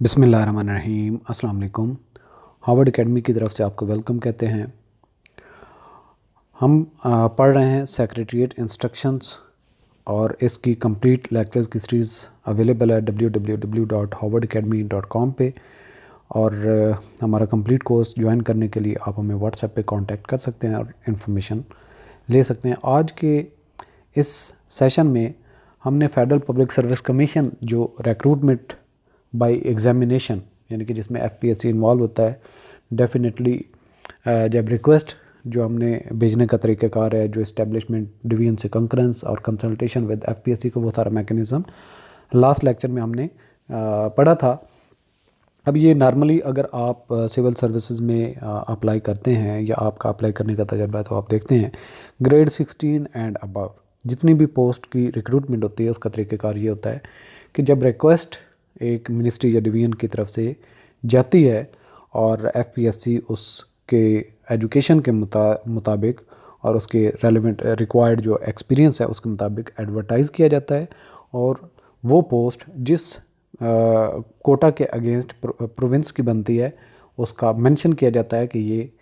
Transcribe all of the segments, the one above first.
बिस्मिल्लाहिर्रहमानिर्रहीम। अस्सलाम वालेकुम। हार्वर्ड एकेडमी की तरफ से आपको वेलकम कहते हैं। हम पढ़ रहे हैं सेक्रेटरीट इंस्ट्रक्शंस और इसकी कंप्लीट लेक्चर्स की सीरीज़ अवेलेबल है www.harvardacademy.com पे। और हमारा कंप्लीट कोर्स ज्वाइन करने के लिए आप हमें व्हाट्सएप पे कांटेक्ट कर सकते हैं और इन्फॉर्मेशन ले सकते हैं। आज के इस सेशन में हमने फेडरल पब्लिक सर्विस कमीशन जो रिक्रूटमेंट बाय एग्जामिनेशन यानी कि जिसमें एफपीएससी इन्वॉल्व होता है, डेफिनेटली जब रिक्वेस्ट जो हमने भेजने का तरीक़ाकार है, जो इस्टेब्लिशमेंट डिवीजन से कंकरेंस और कंसल्टेशन विद एफपीएससी को, वो सारा मैकेनिज़्म लास्ट लेक्चर में हमने पढ़ा था। अब ये नॉर्मली अगर आप सिविल सर्विसेज में अप्लाई करते हैं या आपका अप्लाई करने का तजर्बा है तो आप देखते हैं ग्रेड 16 एंड अबव जितनी भी पोस्ट की रिक्रूटमेंट होती है उसका तरीक़ाकार ये होता है कि जब रिक्वेस्ट एक मिनिस्ट्री या डिवीजन की तरफ से जाती है और एफपीएससी उसके एजुकेशन के मुताबिक और उसके रेलेवेंट रिक्वायर्ड जो एक्सपीरियंस है उसके मुताबिक एडवर्टाइज़ किया जाता है और वो पोस्ट जिस कोटा के अगेंस्ट प्रोविंस की बनती है उसका मेंशन किया जाता है कि ये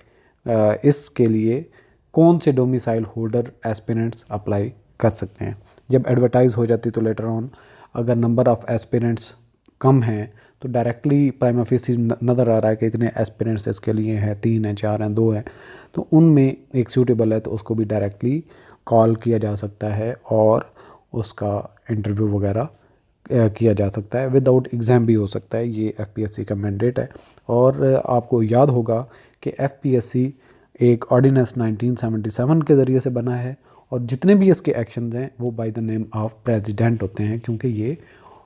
इसके लिए कौन से डोमिसाइल होल्डर एस्पिरेंट्स अप्लाई कर सकते हैं। जब एडवर्टाइज़ हो जाती तो लेटर ऑन अगर नंबर ऑफ़ एस्पिरेंट्स कम हैं तो डायरेक्टली प्राइमा फेसी नज़र आ रहा है कि इतने एस्पिरेंट्स इसके लिए हैं, 3 हैं, 4 हैं, 2 हैं, तो उनमें एक सूटेबल है तो उसको भी डायरेक्टली कॉल किया जा सकता है और उसका इंटरव्यू वगैरह किया जा सकता है। विदाउट एग्ज़ाम भी हो सकता है। ये एफपीएससी का मैंडेट है। और आपको याद होगा कि एफपीएससी एक ऑर्डिनेंस 1977 के ज़रिए से बना है और जितने भी इसके एक्शंस हैं वो by the name of president होते हैं, क्योंकि ये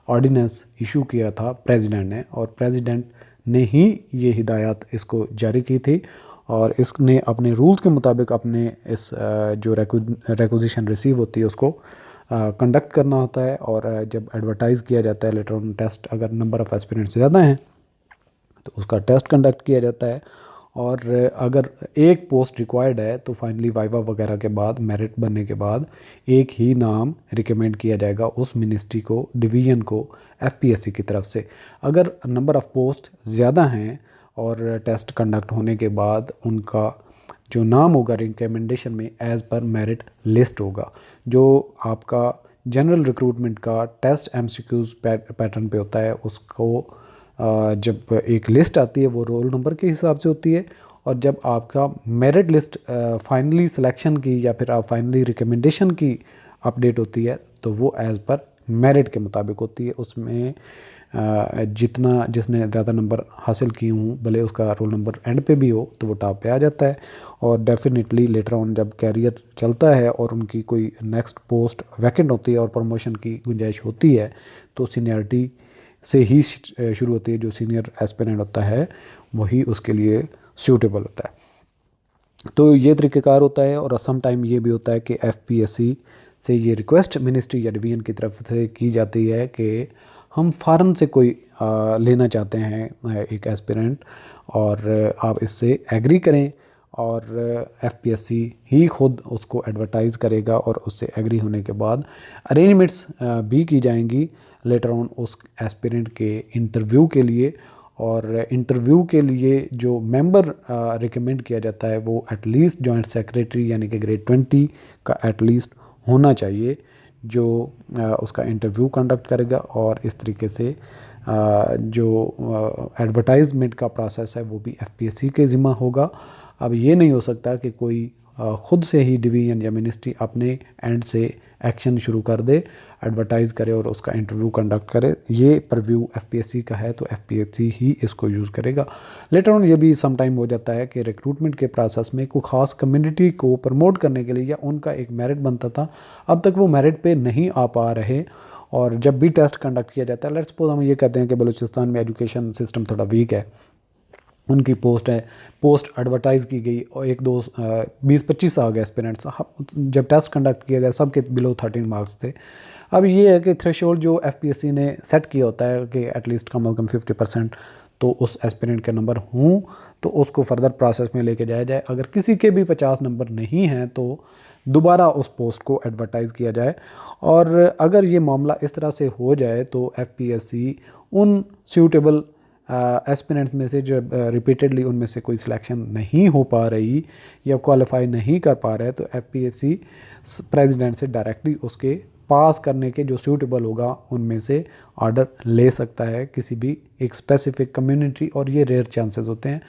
ऑर्डिनेंस इशू किया था प्रेसिडेंट ने और प्रेसिडेंट ने ही ये हिदायत इसको जारी की थी और इसने अपने रूल्स के मुताबिक अपने इस जो रिक्वेजिशन रिसीव होती है उसको कंडक्ट करना होता है। और जब एडवर्टाइज़ किया जाता है लेटर ऑन टेस्ट, अगर नंबर ऑफ़ एस्पिरेंट्स ज़्यादा हैं तो उसका टेस्ट कंडक्ट किया जाता है और अगर एक पोस्ट रिक्वायर्ड है तो फाइनली वाइवा वगैरह के बाद मेरिट बनने के बाद एक ही नाम रिकमेंड किया जाएगा उस मिनिस्ट्री को, डिवीज़न को, एफपीएससी की तरफ से। अगर नंबर ऑफ़ पोस्ट ज़्यादा हैं और टेस्ट कंडक्ट होने के बाद उनका जो नाम होगा रिकमेंडेशन में एज़ पर मेरिट लिस्ट होगा। जो आपका जनरल रिक्रूटमेंट का टेस्ट एमसीक्यूज़ पैटर्न पे होता है उसको जब एक लिस्ट आती है वो रोल नंबर के हिसाब से होती है और जब आपका मेरिट लिस्ट फाइनली सिलेक्शन की या फिर आप फाइनली रिकमेंडेशन की अपडेट होती है तो वो एज़ पर मेरिट के मुताबिक होती है। उसमें जितना जिसने ज़्यादा नंबर हासिल किए हों भले उसका रोल नंबर एंड पे भी हो तो वो टॉप पे आ जाता है। और डेफिनेटली लेटर ऑन जब कैरियर चलता है और उनकी कोई नेक्स्ट पोस्ट वैकेंट होती है और प्रमोशन की गुंजाइश होती है तो सीनियरिटी से ही शुरू होती है। जो सीनियर एस्पिरेंट होता है वही उसके लिए सूटेबल होता है। तो ये तरीक़ेकार होता है। और सम टाइम ये भी होता है कि एफपीएससी से ये रिक्वेस्ट मिनिस्ट्री या डिवीजन की तरफ से की जाती है कि हम फ़ॉरेन से कोई लेना चाहते हैं एक एस्पिरेंट और आप इससे एग्री करें और एफपीएससी ही खुद उसको एडवर्टाइज़ करेगा और उससे एग्री होने के बाद अरेंजमेंट्स भी की जाएंगी लेटर ऑन उस एस्पिरेंट के इंटरव्यू के लिए। और इंटरव्यू के लिए जो मेंबर रिकमेंड किया जाता है वो एटलीस्ट जॉइंट सेक्रेटरी यानी कि ग्रेड 20 का एटलीस्ट होना चाहिए जो उसका इंटरव्यू कंडक्ट करेगा। और इस तरीके से जो एडवर्टाइजमेंट का प्रोसेस है वो भी एफपीएससी के ज़िम्मा होगा। अब ये नहीं हो सकता कि कोई ख़ुद से ही डिवीज़न या मिनिस्ट्री अपने एंड से एक्शन शुरू कर दे, एडवर्टाइज़ करे और उसका इंटरव्यू कंडक्ट करे। ये परव्यू एफपीएससी का है तो एफपीएससी ही इसको यूज़ करेगा। लेटर ऑन ये भी सम टाइम हो जाता है कि रिक्रूटमेंट के प्रोसेस में कोई ख़ास कम्युनिटी को प्रमोट करने के लिए या उनका एक मेरिट बनता था, अब तक वो मेरिट पे नहीं आ पा रहे और जब भी टेस्ट कंडक्ट किया जाता है, लेट्स सपोज हम ये कहते हैं कि बलूचिस्तान में एजुकेशन सिस्टम थोड़ा वीक है, उनकी पोस्ट है, पोस्ट एडवर्टाइज़ की गई और 20-25 आ गए एस्पिरेंट्स, जब टेस्ट कंडक्ट किया गया सबके बिलो 13 मार्क्स थे। अब ये है कि थ्रेशोल्ड जो एफपीएससी ने सेट किया होता है कि एटलीस्ट कम अज़ कम 50% तो उस एस्पिरेंट के नंबर हों तो उसको फर्दर प्रोसेस में लेके जाया जाए। अगर किसी के भी 50 नंबर नहीं हैं तो दोबारा उस पोस्ट को एडवर्टाइज़ किया जाए। और अगर ये मामला इस तरह से हो जाए तो एफपीएससी उन सूटेबल एस्पिरेंट्स में से जो रिपीटेडली उनमें से कोई सिलेक्शन नहीं हो पा रही या क्वालिफाई नहीं कर पा रहा है, तो एफपीएससी प्रेसिडेंट से डायरेक्टली उसके पास करने के जो सूटेबल होगा उनमें से ऑर्डर ले सकता है किसी भी एक स्पेसिफिक कम्युनिटी, और ये रेयर चांसेस होते हैं।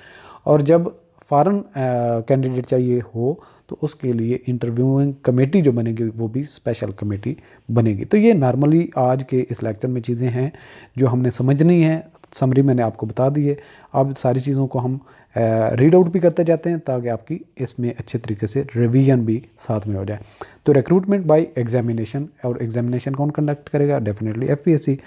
और जब फॉरेन कैंडिडेट चाहिए हो तो उसके लिए इंटरव्यूइंग कमेटी जो बनेगी वो भी स्पेशल कमेटी बनेगी। तो ये नॉर्मली आज के इस लेक्चर में चीज़ें हैं जो हमने समझनी है। समरी मैंने आपको बता दी है। अब सारी चीज़ों को हम रीड आउट भी करते जाते हैं ताकि आपकी इसमें अच्छे तरीके से रिवीजन भी साथ में हो जाए। तो रिक्रूटमेंट बाय एग्जामिनेशन, और एग्जामिनेशन कौन कंडक्ट करेगा? Definitely FPSC.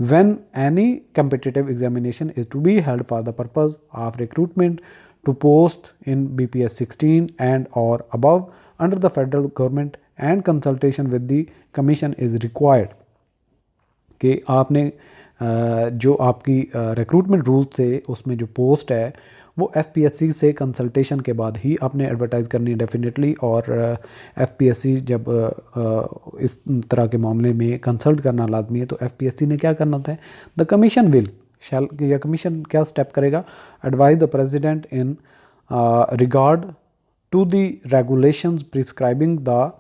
When any competitive examination is to be held for the purpose of recruitment to post in BPS 16 and or above under the federal government and consultation with the commission is required। कि आपने जो आपकी recruitment rule थे उसमें जो post है वो FPSC से कंसल्टेशन के बाद ही आपने एडवर्टाइज़ करनी है डेफिनेटली। और एफपीएससी जब इस तरह के मामले में कंसल्ट करना लाजमी है तो एफपीएससी ने क्या करना होता है? द कमीशन विल शैल, या कमीशन क्या स्टेप करेगा? Advise the president in regard to the regulations prescribing the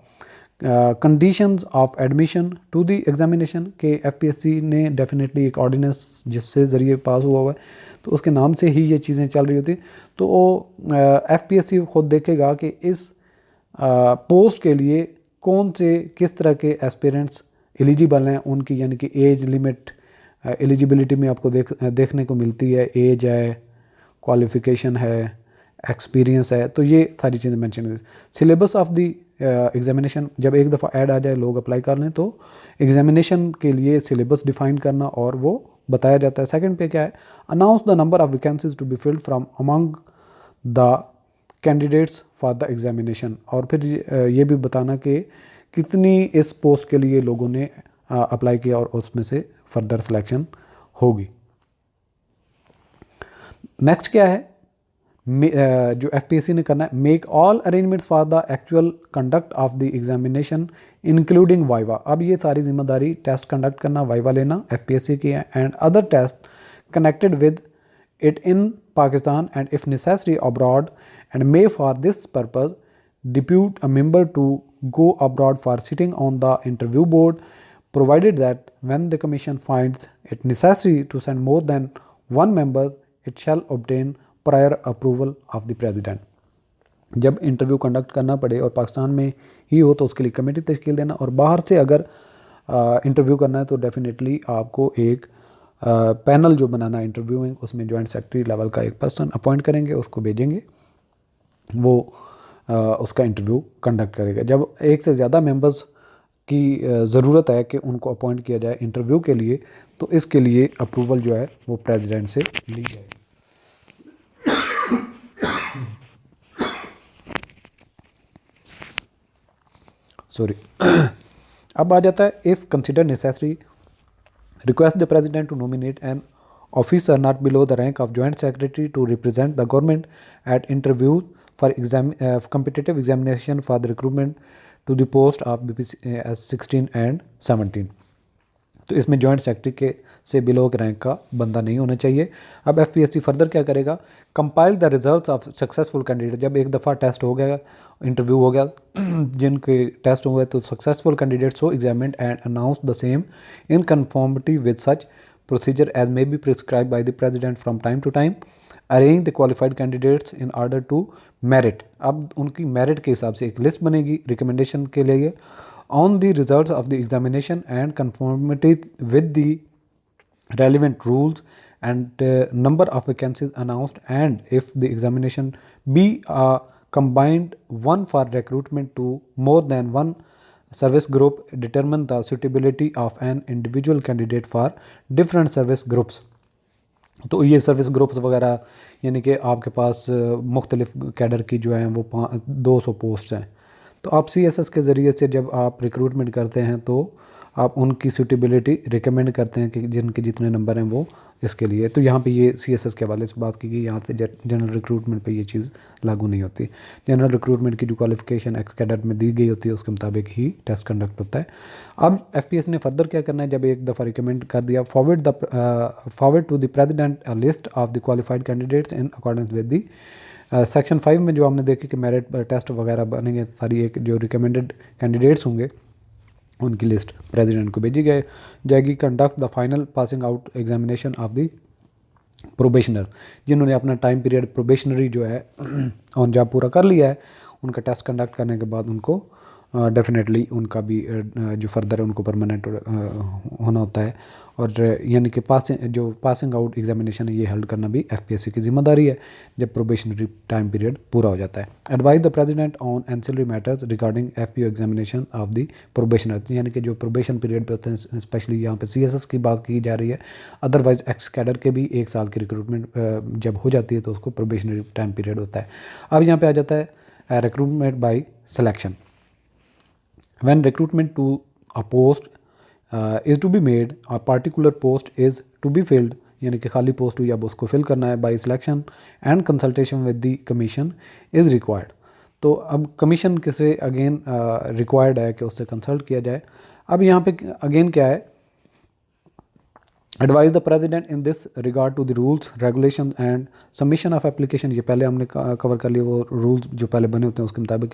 conditions of admission to the examination. के एफपीएससी ने डेफिनेटली एक ऑर्डिनेंस जिससे ज़रिए पास हुआ है तो उसके नाम से ही ये चीज़ें चल रही होती। तो एफपीएससी खुद देखेगा कि इस पोस्ट के लिए कौन से किस तरह के एस्पिरेंट्स एलिजिबल हैं, उनकी यानी कि एज लिमिट एलिजिबिलिटी में आपको देखने को मिलती है। एज है, क्वालिफ़िकेशन है, एक्सपीरियंस है, तो ये सारी चीज़ें मेंशन है। सिलेबस ऑफ द एग्जामिनेशन जब एक दफ़ा ऐड आ जाए, लोग अप्लाई कर लें, तो एग्जामिनेशन के लिए सिलेबस डिफ़ाइन करना और वो बताया जाता है। सेकंड पे क्या है? Announce the number of vacancies to be filled from among the candidates for the examination. और फिर ये भी बताना कि कितनी इस पोस्ट के लिए लोगों ने अप्लाई किया और उसमें से फर्दर सिलेक्शन होगी। नेक्स्ट क्या है जो एफपीएससी ने करना है? Make all arrangements for the actual conduct of the examination including viva. अब ये सारी जिम्मेदारी टेस्ट कंडक्ट करना, वाइवा लेना एफपीएससी की है, and other test connected with it in Pakistan and if necessary abroad, and may for this purpose depute a member to go abroad for sitting on the interview board, provided that when the commission finds it necessary to send more than one member, it shall obtain prior approval of the president। जब interview conduct करना पड़े और पाकिस्तान में ही हो तो उसके लिए committee तश्कील देना, और बाहर से अगर इंटरव्यू करना है तो डेफिनेटली आपको एक पैनल जो बनाना इंटरव्यूइंग, उसमें जॉइंट सेक्रेटरी लेवल का एक पर्सन अपॉइंट करेंगे, उसको भेजेंगे, वो उसका इंटरव्यू कंडक्ट करेगा। जब एक से ज़्यादा मेंबर्स की ज़रूरत है कि उनको अपॉइंट किया जाए इंटरव्यू के लिए, तो इसके लिए अप्रूवल जो है वो प्रेसिडेंट से ली जाए। सॉरी अब आ जाता है if consider necessary request the president to nominate an officer not below the rank of joint secretary to represent the government at interview for competitive examination for the recruitment to the post of BPS 16 and 17। तो इसमें joint secretary के से below के rank का बंदा नहीं होना चाहिए। अब एफपीएससी फर्दर क्या करेगा? Compile the results of successful candidate. जब एक दफ़ा टेस्ट हो गया, इंटरव्यू हो गया, जिनके टेस्ट हुए तो सक्सेसफुल कैंडिडेट्स हो examined and announce the same in conformity with such procedure as may be prescribe by the president from time to time, arrange the qualified candidates in order to merit. अब उनकी merit के हिसाब से एक list बनेगी recommendation के लिए on the results of the examination and conformity with the relevant rules and number of vacancies announced, and if the examination be combined one for recruitment to more than one service group, determine the suitability of an individual candidate for different service groups। तो ये service groups वगैरह यानी कि आपके पास मुख्तलिफ cadre की जो हैं वो 200 पोस्ट हैं, तो आप CSS के ज़रिए से जब आप रिक्रूटमेंट करते हैं तो आप उनकी सूटेबिलिटी रिकमेंड करते हैं कि जिनके जितने नंबर हैं वो इसके लिए। तो यहाँ पे ये CSS के हवाले से बात की गई, यहाँ से जनरल रिक्रूटमेंट पे ये चीज़ लागू नहीं होती। जनरल रिक्रूटमेंट की जो क्वालिफिकेशन एक्स कैडेट में दी गई होती है उसके मुताबिक ही टेस्ट कंडक्ट होता है। अब FPS ने फर्दर क्या करना है, जब एक दफ़ा रिकमेंड कर दिया, forward to the president a list of the qualified candidates in accordance with the section 5 में जो हमने देखे कि मेरिट टेस्ट वगैरह बनेंगे, सारी एक जो रिकमेंडेड कैंडिडेट्स होंगे उनकी लिस्ट प्रेसिडेंट को भेजी जाएगी। Conduct the final passing out examination of the probationer, जिन्होंने अपना टाइम पीरियड प्रोबेशनरी जो है ऑन जॉब पूरा कर लिया है, उनका टेस्ट कंडक्ट करने के बाद उनको डेफिनेटली उनका भी जो फर्दर है उनको परमानेंट होना होता है। और यानी कि पासिंग आउट एग्जामिनेशन है ये हेल्ड करना भी FPSC की जिम्मेदारी है जब प्रोबेशनरी टाइम पीरियड पूरा हो जाता है। Advise the president on ancillary matters regarding FPO examination of the probationer, यानी कि जो प्रोबेशन पीरियड पे होते हैं, स्पेशली यहाँ पे CSS की बात की जा रही है। अदरवाइज एक्स कैडर के भी 1 साल की रिक्रूटमेंट जब हो जाती है तो उसको प्रोबेशनरी टाइम पीरियड होता है। अब यहाँ पे आ जाता है recruitment by selection. When recruitment to a post is to be made, a particular post is to be filled, यानी कि खाली पोस्ट हुई अब उसको फिल करना है, by selection and consultation with the commission is required. तो अब कमीशन किसे अगेन रिक्वायर्ड है कि उससे कंसल्ट किया जाए। अब यहाँ पे अगेन क्या है, advise the president in this regard to the rules regulation and submission of application, ये पहले हमने कवर कर लिया, वो रूल्स जो पहले बने होते हैं उसके मुताबिक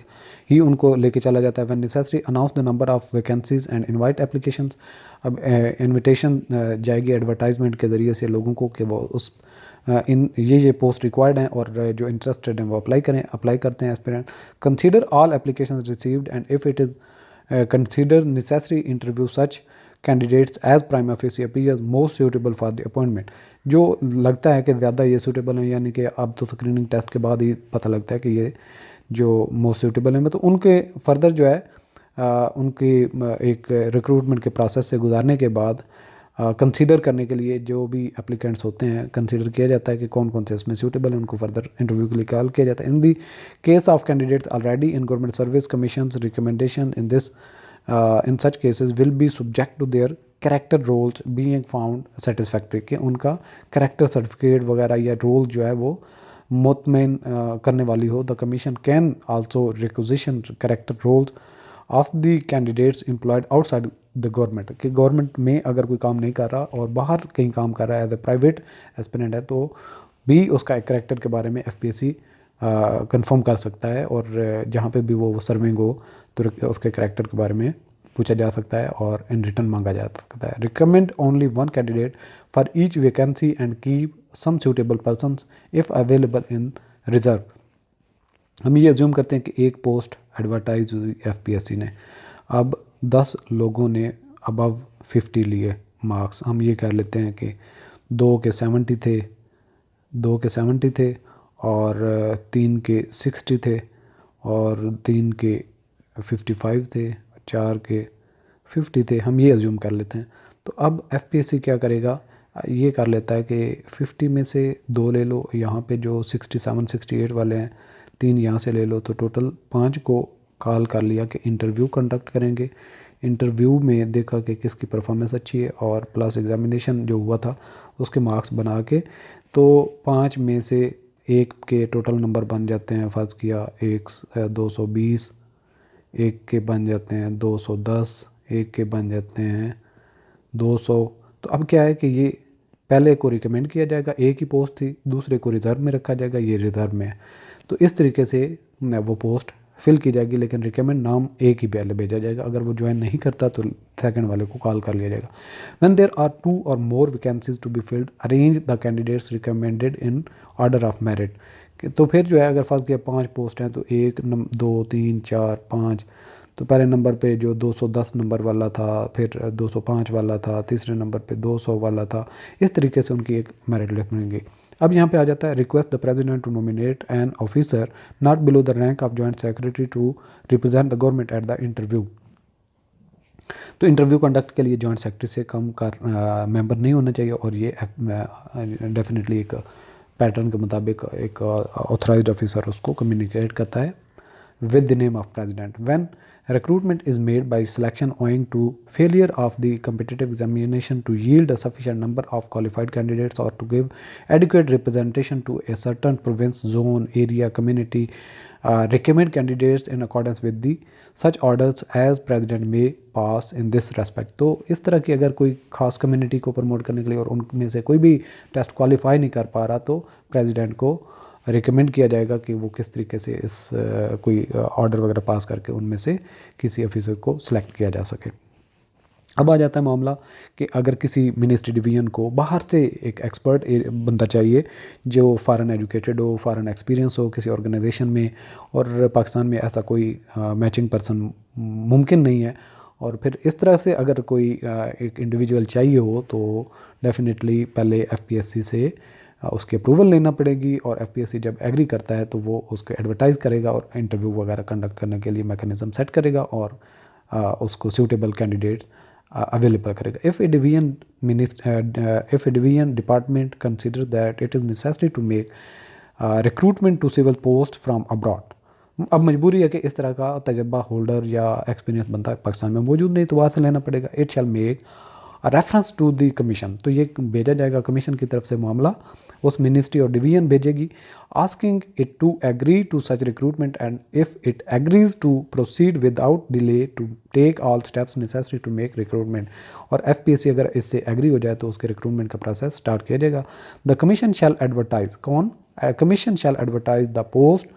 ही उनको लेके चला जाता है। When necessary announce the number of vacancies and invite applications, अब इनविटेशन जाएगी एडवर्टाइजमेंट के ज़रिए से लोगों को कि वो उस इन ये पोस्ट रिक्वायर्ड हैं और जो इंटरेस्टेड हैं वो अप्लाई करते हैं aspirant. Consider all application received and if it is consider necessary interview such candidates as prima facie appears most suitable for the appointment, जो लगता है कि ज़्यादा ये सूटेबल हैं, यानी कि अब तो स्क्रीनिंग टेस्ट के बाद ही पता लगता है कि ये जो मोस्ट सूटेबल हैं, तो उनके फर्दर जो है उनकी एक रिक्रूटमेंट के प्रोसेस से गुजारने के बाद कंसीडर करने के लिए जो भी एप्लीकेंट्स होते हैं कंसीडर किया जाता है कि कौन कौन से इसमें सूटेबल हैं, उनको फर्दर इंटरव्यू के लिए कॉल किया जाता है। In the case of candidates already in government service commission recommendation in this in such cases will be subject to their character roles being found satisfactory, कि उनका कैरेक्टर सर्टिफिकेट वगैरह या role जो है वो मुतमईन करने वाली हो। The commission can also requisition character rolls of the candidates employed outside the government, कि गवर्नमेंट में अगर कोई काम नहीं कर रहा और बाहर कहीं काम कर रहा है एज ए प्राइवेट एस्पिरेंट है तो भी उसका कैरेक्टर के बारे में FPSC कंफर्म कर सकता है, और जहाँ पे भी वो सर्विंग हो तो उसके कैरेक्टर के बारे में पूछा जा सकता है और इन रिटर्न मांगा जा सकता है। Recommend only one candidate for each vacancy and keep some suitable persons if available in reserve. हम ये अज्यूम करते हैं कि एक पोस्ट एडवर्टाइज हुई FPSC ने, अब 10 लोगों ने अबव 50 लिए मार्क्स, हम ये कह लेते हैं कि 2 के 70 थे और 3 के 60 थे और 3 के 55 थे, 4 के 50 थे, हम ये अज्यूम कर लेते हैं। तो अब FPSC क्या करेगा, ये कर लेता है कि 50 में से 2 ले लो, यहाँ पे जो 67 68 वाले हैं 3 यहाँ से ले लो, तो टोटल 5 को कॉल कर लिया कि इंटरव्यू कंडक्ट करेंगे। इंटरव्यू में देखा कि किसकी परफॉर्मेंस अच्छी है और प्लस एग्जामिनेशन जो हुआ था उसके मार्क्स बना के, तो 5 में से एक के टोटल नंबर बन जाते हैं, फ़र्ज़ किया 220, एक के बन जाते हैं 210, एक के बन जाते हैं 200। तो अब क्या है कि ये पहले को रिकमेंड किया जाएगा, एक ही पोस्ट थी, दूसरे को रिज़र्व में रखा जाएगा, ये रिज़र्व में है, तो इस तरीके से वो पोस्ट फिल की जाएगी, लेकिन रिकमेंड नाम एक ही पहले भेजा जाएगा। अगर वो ज्वाइन नहीं करता तो सेकंड वाले को कॉल कर लिया जाएगा। When there are 2 or more vacancies to be filled arrange the candidates recommended in order of merit, तो फिर जो है अगर फर्स्ट किया 5 पोस्ट हैं तो 1 2 3 4 5, तो पहले नंबर पे जो 210 नंबर वाला था, फिर 205 वाला था, तीसरे नंबर पे 200 वाला था, इस तरीके से उनकी एक मेरिट लिस्ट बनेगी। अब यहाँ पे आ जाता है request the president to nominate an officer not below the rank of joint secretary to represent the government at the interview. तो इंटरव्यू कंडक्ट के लिए जॉइंट सेक्रेटरी से कम मेंबर नहीं होना चाहिए, और ये डेफिनेटली एक पैटर्न के मुताबिक एक ऑथराइज्ड ऑफिसर उसको कम्युनिकेट करता है with the name of president. When Recruitment is made by selection owing to failure of the competitive examination to yield a sufficient number of qualified candidates or to give adequate representation to a certain province, zone, area, community. Recommend candidates in accordance with the such orders as president may pass in this respect. तो इस तरह की अगर कोई खास community को promote करने के लिए और उनमें से कोई भी टेस्ट क्वालिफाई नहीं कर पा रहा तो प्रेसिडेंट को रिकमेंड किया जाएगा कि वो किस तरीके से इस कोई ऑर्डर वगैरह पास करके उनमें से किसी ऑफिसर को सिलेक्ट किया जा सके। अब आ जाता है मामला कि अगर किसी मिनिस्ट्री डिवीज़न को बाहर से एक एक्सपर्ट बंदा चाहिए जो फ़ॉरेन एजुकेटेड हो, फ़ॉरेन एक्सपीरियंस हो किसी ऑर्गेनाइजेशन में, और पाकिस्तान में ऐसा कोई मैचिंग पर्सन मुमकिन नहीं है, और फिर इस तरह से अगर कोई एक इंडिविजुअल चाहिए हो तो डेफिनेटली पहले एफपीएससी से उसकी अप्रूवल लेना पड़ेगी, और एफपीएससी जब एग्री करता है तो वो उसको एडवर्टाइज़ करेगा और इंटरव्यू वगैरह कंडक्ट करने के लिए मैकेनिज़्म सेट करेगा और उसको सूटेबल कैंडिडेट्स available करेगा। If a division department consider that it is necessary to make recruitment to civil post from abroad, अब मजबूरी है कि इस तरह का तजर्बा होल्डर या एक्सपीरियंस बंदा पाकिस्तान में मौजूद नहीं तो वहाँ से लेना पड़ेगा। It shall make reference to the commission, तो ये भेजा जाएगा कमीशन की तरफ से, मामला उस मिनिस्ट्री और डिवीजन भेजेगी, asking it to agree to such recruitment and if it agrees to proceed without delay to take all steps necessary to make recruitment, और एफपीएससी अगर इससे एग्री हो जाए तो उसके रिक्रूटमेंट का प्रोसेस स्टार्ट किया जाएगा। द कमीशन शैल एडवर्टाइज, कौन? Commission shall advertise the post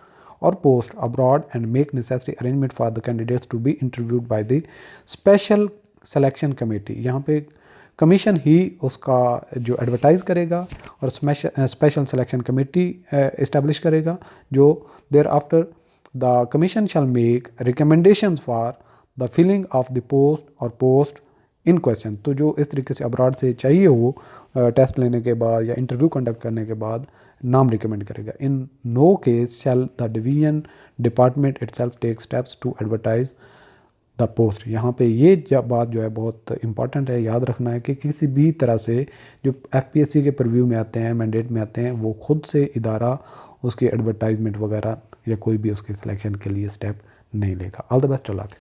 और post abroad and make necessary arrangement for the candidates to be interviewed by the special selection committee. यहाँ पे कमीशन ही उसका जो एडवर्टाइज़ करेगा और स्पेशल सिलेक्शन कमेटी इस्टेब्लिश करेगा, जो thereafter the commission shall make recommendations for the filling of the post और post in question. तो जो इस तरीके से अब्रॉड से चाहिए हो टेस्ट लेने के बाद या इंटरव्यू कंडक्ट करने के बाद नाम रिकमेंड करेगा। In no case shall the division department itself take steps to advertise the post. यहाँ पे ये बात जो है बहुत इंपॉर्टेंट है, याद रखना है कि किसी भी तरह से जो एफपीएससी के परव्यू में आते हैं, मैंडेट में आते हैं, वो खुद से इदारा उसकी एडवर्टाइजमेंट वगैरह या कोई भी उसके सिलेक्शन के लिए स्टेप नहीं लेगा। ऑल द बेस्ट, अल्लाह हाफ़िज़।